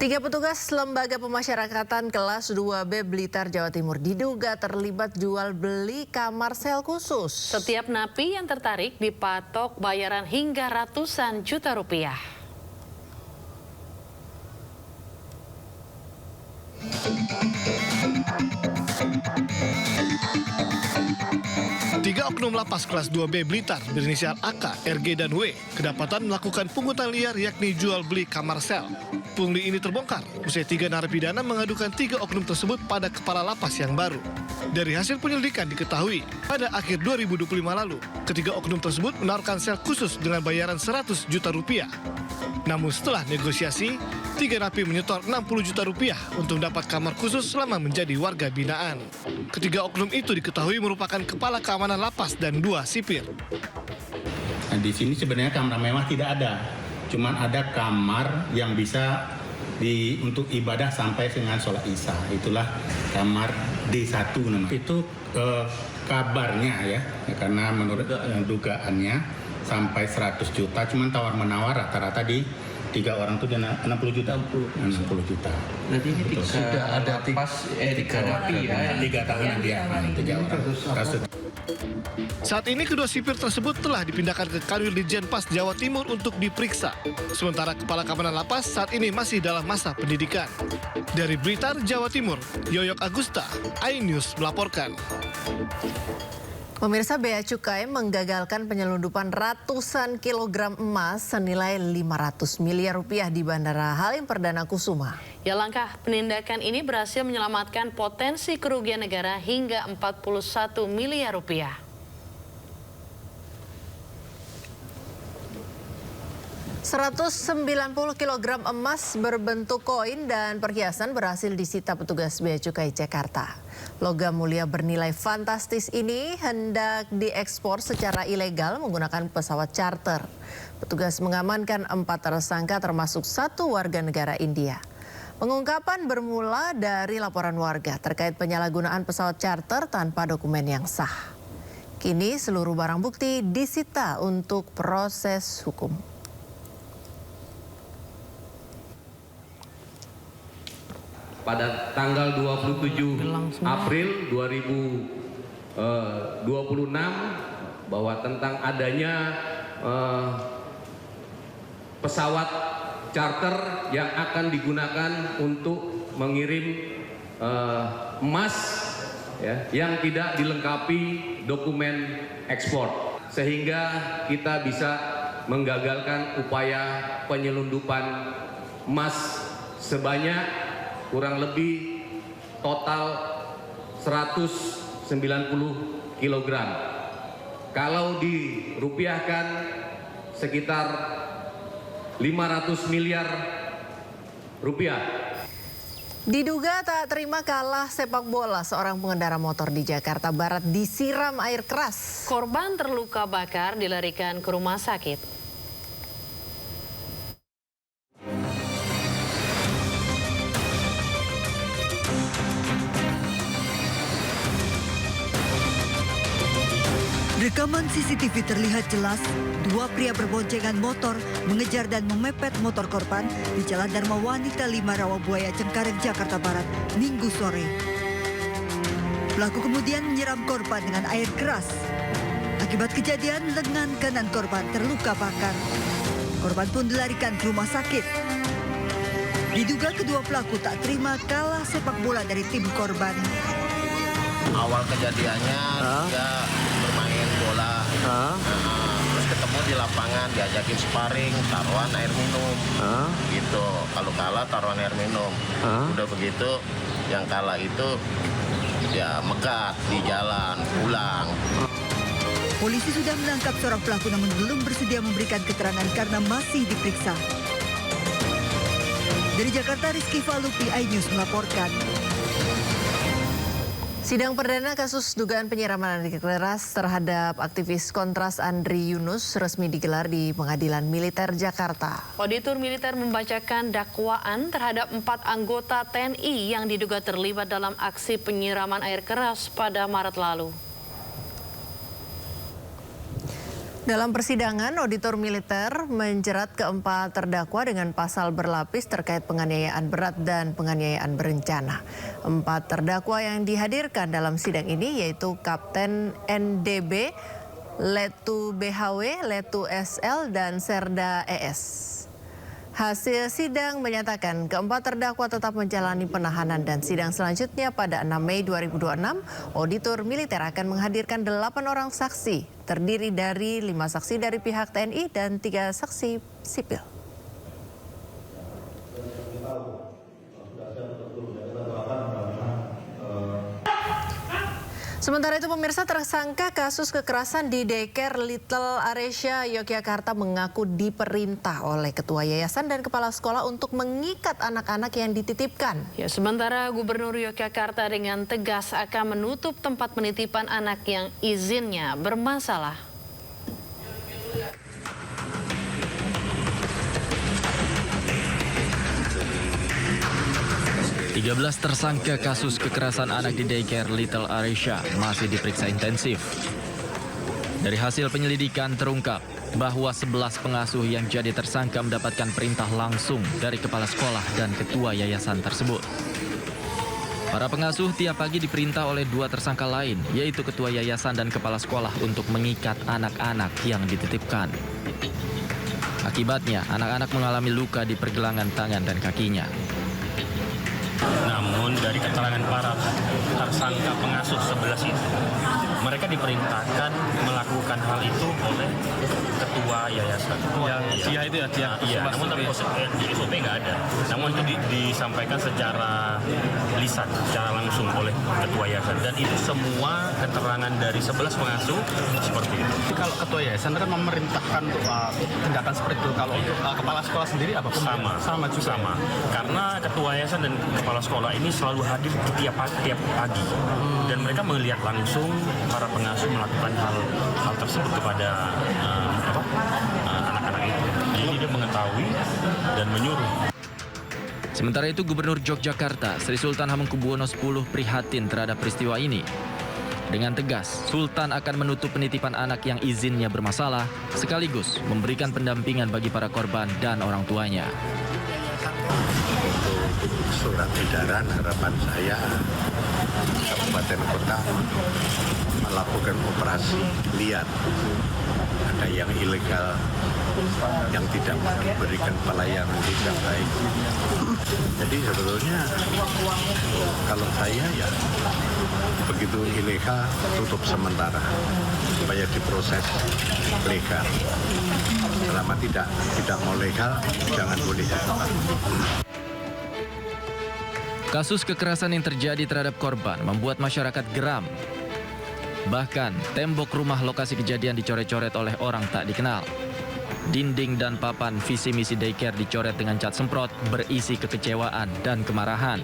Tiga petugas lembaga pemasyarakatan kelas 2B Blitar, Jawa Timur diduga terlibat jual beli kamar sel khusus. Setiap napi yang tertarik dipatok bayaran hingga ratusan juta rupiah. Tiga oknum lapas kelas 2B Blitar berinisial AK, RG, dan W kedapatan melakukan pungutan liar yakni jual beli kamar sel. Pungli ini terbongkar usai tiga narapidana mengadukan tiga oknum tersebut pada kepala lapas yang baru. Dari hasil penyelidikan diketahui pada akhir 2025 lalu, ketiga oknum tersebut menawarkan sel khusus dengan bayaran 100 juta rupiah. Namun setelah negosiasi, tiga napi menyetor 60 juta rupiah untuk mendapat kamar khusus selama menjadi warga binaan. Ketiga oknum itu diketahui merupakan kepala keamanan lapas dan dua sipir. Nah, di sini sebenarnya kamar mewah tidak ada, cuman ada kamar yang bisa untuk ibadah sampai dengan sholat isya. Itulah kamar D1 namanya. Itu kabarnya ya, karena menurut dugaannya sampai 100 juta, cuman tawar-menawar rata-rata di tiga orang itu 60 juta. 60 juta. Berarti ini sudah ada tiga napi ya? 3 tahunan dia, 3 orang. Kasus. Saat ini kedua sipir tersebut telah dipindahkan ke Kanwil Ditjenpas Jawa Timur untuk diperiksa. Sementara kepala keamanan lapas saat ini masih dalam masa pendidikan. Dari Blitar, Jawa Timur, Yoyok Agusta, iNews melaporkan. Pemirsa, Bea Cukai menggagalkan penyelundupan ratusan kilogram emas senilai 500 miliar rupiah di Bandara Halim Perdana Kusuma. Ya, langkah penindakan ini berhasil menyelamatkan potensi kerugian negara hingga 41 miliar rupiah. ...190 kilogram emas berbentuk koin dan perhiasan berhasil disita petugas Bea Cukai Jakarta. Logam mulia bernilai fantastis ini hendak diekspor secara ilegal menggunakan pesawat charter. Petugas mengamankan 4 tersangka termasuk 1 warga negara India. Pengungkapan bermula dari laporan warga terkait penyalahgunaan pesawat charter tanpa dokumen yang sah. Kini seluruh barang bukti disita untuk proses hukum. Pada tanggal 27 April 2026 bahwa tentang adanya pesawat charter yang akan digunakan untuk mengirim emas ya, yang tidak dilengkapi dokumen ekspor, sehingga kita bisa menggagalkan upaya penyelundupan emas sebanyak kurang lebih total 190 kilogram. Kalau dirupiahkan sekitar 500 miliar rupiah. Diduga tak terima kalah sepak bola, seorang pengendara motor di Jakarta Barat disiram air keras. Korban terluka bakar dilarikan ke rumah sakit. Rekaman CCTV terlihat jelas, 2 pria berboncengan motor mengejar dan memepet motor korban di Jalan Dharma Wanita 5 Rawabuaya, Cengkareng, Jakarta Barat, Minggu sore. Pelaku kemudian menyiram korban dengan air keras. Akibat kejadian, lengan kanan korban terluka bakar. Korban pun dilarikan ke rumah sakit. Diduga kedua pelaku tak terima kalah sepak bola dari tim korban. Awal kejadiannya dia bermain bola, terus ketemu di lapangan, diajakin sparring, taruhan air minum, gitu. Kalau kalah taruhan air minum, udah begitu yang kalah itu ya megat di jalan pulang. Polisi sudah menangkap seorang pelaku namun belum bersedia memberikan keterangan karena masih diperiksa. Dari Jakarta, Rizky Falupi, iNews melaporkan. Sidang perdana kasus dugaan penyiraman air keras terhadap aktivis Kontras Andri Yunus resmi digelar di Pengadilan Militer Jakarta. Auditor militer membacakan dakwaan terhadap 4 anggota TNI yang diduga terlibat dalam aksi penyiraman air keras pada Maret lalu. Dalam persidangan, auditor militer menjerat keempat terdakwa dengan pasal berlapis terkait penganiayaan berat dan penganiayaan berencana. 4 terdakwa yang dihadirkan dalam sidang ini yaitu Kapten NDB, Letu BHW, Letu SL, dan Serda ES. Hasil sidang menyatakan keempat terdakwa tetap menjalani penahanan dan sidang selanjutnya pada 6 Mei 2026, auditor militer akan menghadirkan 8 orang saksi, terdiri dari 5 saksi dari pihak TNI dan 3 saksi sipil. Sementara itu pemirsa, tersangka kasus kekerasan di Daycare Little Aresia Yogyakarta mengaku diperintah oleh ketua yayasan dan kepala sekolah untuk mengikat anak-anak yang dititipkan. Ya, sementara Gubernur Yogyakarta dengan tegas akan menutup tempat penitipan anak yang izinnya bermasalah. Tiga 13 tersangka kasus kekerasan anak di Daycare Little Aresia masih diperiksa intensif. Dari hasil penyelidikan terungkap bahwa 11 pengasuh yang jadi tersangka mendapatkan perintah langsung dari kepala sekolah dan ketua yayasan tersebut. Para pengasuh tiap pagi diperintah oleh 2 tersangka lain, yaitu ketua yayasan dan kepala sekolah untuk mengikat anak-anak yang dititipkan. Akibatnya, anak-anak mengalami luka di pergelangan tangan dan kakinya. Namun dari keterangan para tersangka pengasuh 11 itu, mereka diperintahkan melakukan hal itu oleh ketua yayasan. Iya, namun tapi di SOP nggak ada. Namun itu disampaikan secara lisan, secara langsung oleh ketua yayasan. Dan itu semua keterangan dari 11 pengasuh seperti itu. Kalau ketua yayasan kan memerintahkan untuk tindakan seperti itu. Kalau untuk kepala sekolah sendiri apa? Sama juga. Sama. Karena ketua yayasan dan kepala sekolah ini selalu hadir tiap pagi. Dan mereka melihat langsung para pengasuh melakukan hal tersebut kepada anak-anak itu. Jadi dia mengetahui dan menyuruh. Sementara itu, Gubernur Yogyakarta Sri Sultan Hamengkubuwono X prihatin terhadap peristiwa ini. Dengan tegas, Sultan akan menutup penitipan anak yang izinnya bermasalah, sekaligus memberikan pendampingan bagi para korban dan orang tuanya. Untuk surat edaran, harapan saya kabupaten kota melakukan operasi liar. Ada yang ilegal, yang tidak memberikan pelayanan tidak baik. Jadi sebetulnya kalau saya ya begitu ilegal tutup sementara supaya diproses legal. Selama tidak mau legal jangan boleh dilakukan. Kasus kekerasan yang terjadi terhadap korban membuat masyarakat geram. Bahkan, tembok rumah lokasi kejadian dicoret-coret oleh orang tak dikenal. Dinding dan papan visi misi daycare dicoret dengan cat semprot berisi kekecewaan dan kemarahan.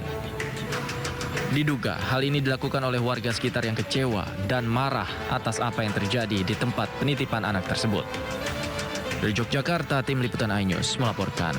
Diduga hal ini dilakukan oleh warga sekitar yang kecewa dan marah atas apa yang terjadi di tempat penitipan anak tersebut. Dari Yogyakarta, tim liputan iNews melaporkan.